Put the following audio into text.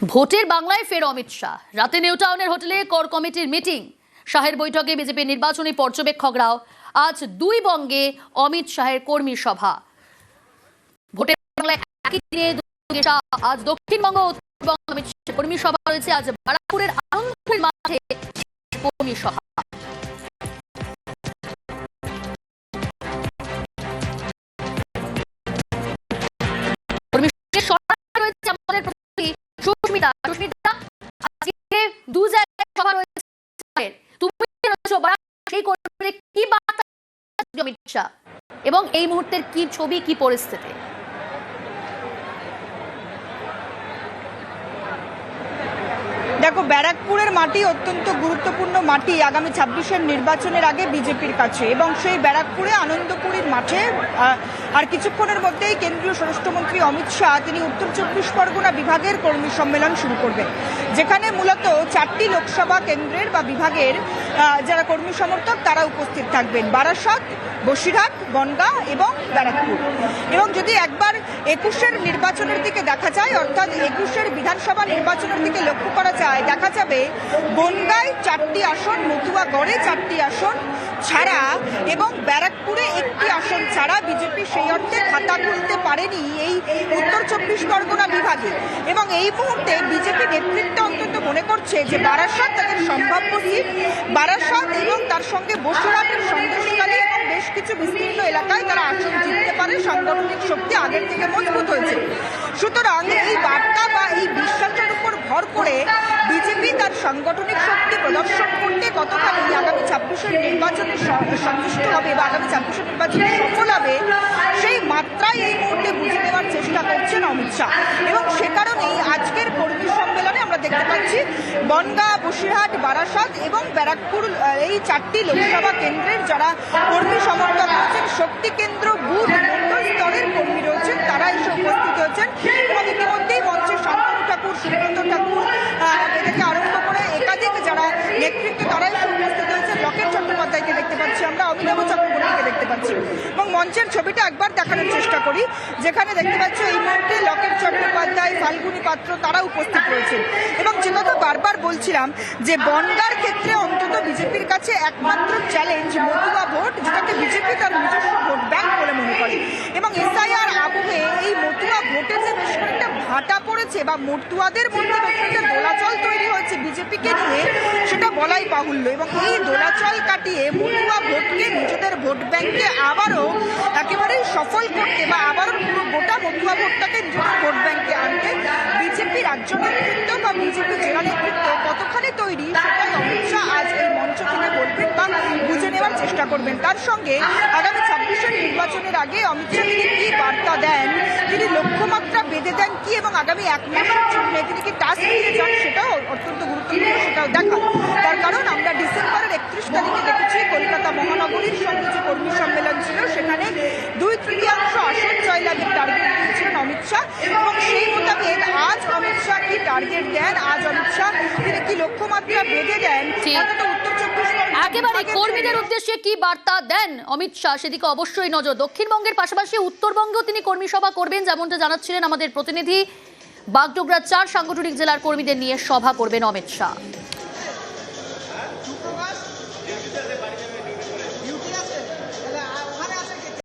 ভোটের বাংলায় ফের অমিত শাহ। রাতে নিউ টাউনের হোটেলে কোর কমিটির মিটিং। শাহের বৈঠকে বিজেপির নির্বাচনী পর্যবেক্ষকরাও। আজ দুই বঙ্গে অমিত শাহের কর্মী সভা। ভোটের বাংলায় একই দিনে আজ দক্ষিণবঙ্গ ও উত্তরবঙ্গ অমিত শাহের কর্মী সভা রয়েছে। আজ বারাকপুরের আনন্দপুর মাঠে কর্মী সভা। সুস্মিতা, আজকে দু জায়গায় সভা রয়েছে। তুমি সেই কর্মীদের কি বার্তা অমিত শাহ এবং এই মুহূর্তের কি ছবি, কি পরিস্থিতি? দেখো, ব্যারাকপুরের মাটি অত্যন্ত গুরুত্বপূর্ণ মাটি আগামী 26-এর নির্বাচনের আগে বিজেপির কাছে, এবং সেই ব্যারাকপুরে আনন্দপুরীর মাঠে আর কিছুক্ষণের মধ্যেই কেন্দ্রীয় স্বরাষ্ট্রমন্ত্রী অমিত শাহ তিনি উত্তর 24 পরগনা বিভাগের কর্মী সম্মেলন শুরু করবেন, যেখানে মূলত 4টি লোকসভা কেন্দ্রের বা বিভাগের যারা কর্মী সমর্থক তারা উপস্থিত থাকবেন। বারাসত, বসিরহাট, বনগাঁ এবং ব্যারাকপুর। এবং যদি একবার 21-এর নির্বাচনের দিকে দেখা যায়, অর্থাৎ 21-এর বিধানসভা নির্বাচনের দিকে লক্ষ্য করা যায়, দেখা যাবে বনগাঁয় 4টি আসন, মতুয়াগড়ে 4টি আসন ছাড়া এবং ব্যারাকপুরে 1টি আসন ছাড়া বিজেপি সেই অর্থে খাতা খুলতে পারেনি এই উত্তর 24 পরগনা বিভাগে। এবং এই মুহূর্তে বিজেপি নেতৃত্ব অন্তত মনে করছে যে বারাসত তাদের সম্ভাব্য সিট, বারাসত এবং তার সঙ্গে বসিরহাটের সন্দেশখালী এবং বেশ কিছু বিস্তীর্ণ এলাকায় তারা আসন জিততে পারে। সাংগঠনিক শক্তি আগের থেকে মজবুত হয়েছে। সুতরাং এই বার্তা বা এই বিশ্বাসের উপর ভর করে বিজেপি তার সাংগঠনিক শক্তি প্রদর্শন করতে কতখানি আগামী 26-এর নির্বাচনে সন্তুষ্ট হবে বা আগামী 26-এর নির্বাচনে সফল হবে, সেই মাত্রায় এই মুহূর্তে বুঝে নেওয়ার চেষ্টা করছেন অমিত শাহ। এবং সে কারণেই আজকের কর্মী সম্মেলনে আমরা দেখতে পাচ্ছি বনগাঁ, বসিরহাট, বারাসত এবং ব্যারাকপুর এই 4টি লোকসভা কেন্দ্রের যারা কর্মী সমর্থক রয়েছেন, শক্তি কেন্দ্র, বুথ, মন্ডল স্তরের কর্মী রয়েছেন, তারা এসে উপস্থিত হয়েছেন। এবং ইতিমধ্যেই মঞ্চে শান্তনু ঠাকুর, সুব্রত ঠাকুর থেকে আরম্ভ করে একাধিক যারা নেতৃত্ব তারা এসে উপস্থিত হয়েছেন। লকেট চট্টোপাধ্যায়কে দেখতে পাচ্ছি, আমরা অমিতাভ চক্রবর্তীকে দেখতে পাচ্ছি। এবং মঞ্চের ছবিটা একবার দেখানোর চেষ্টা করি, যেখানে দেখতে পাচ্ছি এই মুহূর্তে লকেট চট্টোপাধ্যায়, ফাল্গুনী পাত্র তারা উপস্থিত রয়েছেন। এবং যে কথা বারবার বলছিলাম যে বনগাঁর ক্ষেত্রে অন্তত বিজেপির কাছে একমাত্র চ্যালেঞ্জ মতুয়া ভোট, যেটাকে বিজেপি তার নিজস্ব ভোট ব্যাংক বলে মনে করে। এবং এসআইআর আবহে এই মতুয়া ভোটের যে বেশ কয়েকটা ভাটা পড়েছে বা মতুয়াদের মধ্যে বেশ একটা দোলাচল তৈরি হয়েছে বিজেপিকে নিয়ে, সেটা বলাই বাহুল্য। এবং এই দোলাচল কাটিয়ে মতুয়া ভোটকে নিজেদের ভোট ব্যাংকে আবারও একেবারেই সফল করতে বা আবারও পুরো গোটা মতুয়া ভোটটাকে নিজেদের ভোট ব্যাংকে আনতে বিজেপি রাজ্য নেতৃত্ব বা বিজেপি জেলা নেতৃত্ব কতখানি তৈরি, সেটাই অমিত শাহ আজ এই মঞ্চ থেকে বলবেন বা বুঝে নেওয়ার চেষ্টা করবেন। তার সঙ্গে আগামী 26-এর নির্বাচনের আগে অমিত শাহ তিনি কি বার্তা দেন, তিনি লক্ষ্যমাত্রা বেঁধে দেন কি, এবং আগামী 1 মাসের জন্য তিনি কি টাস্ক নিয়ে যান, সেটাও অত্যন্ত গুরুত্বপূর্ণ, সেটাও দেখা। তার কারণ আমরা ডিসেম্বরের 31 তারিখে দেখেছি কলকাতা মহানগরীর সঙ্গে যে কর্মী সম্মেলন ছিল, সেখানে 2/3 আসন জয়লাভের টার্গেট দিয়েছিলেন অমিত শাহ। এবং সেই মোতাবেক আজ অমিত শাহ কি টার্গেট দেন, আজ অমিত শাহ তিনি কি লক্ষ্যমাত্রা বেঁধে দেন, উত্তর 24 একেবারে কর্মীদের উদ্দেশ্যে কি বার্তা দেন অমিত শাহ, সেদিকে অবশ্যই নজর। দক্ষিণবঙ্গের পাশাপাশি উত্তরবঙ্গেও তিনি কর্মী সভা করবেন, যেমনটা জানাচ্ছিলেন আমাদের প্রতিনিধি। বাগডোগরা 4 সাংগঠনিক জেলার কর্মীদের নিয়ে সভা করবেন অমিত শাহ।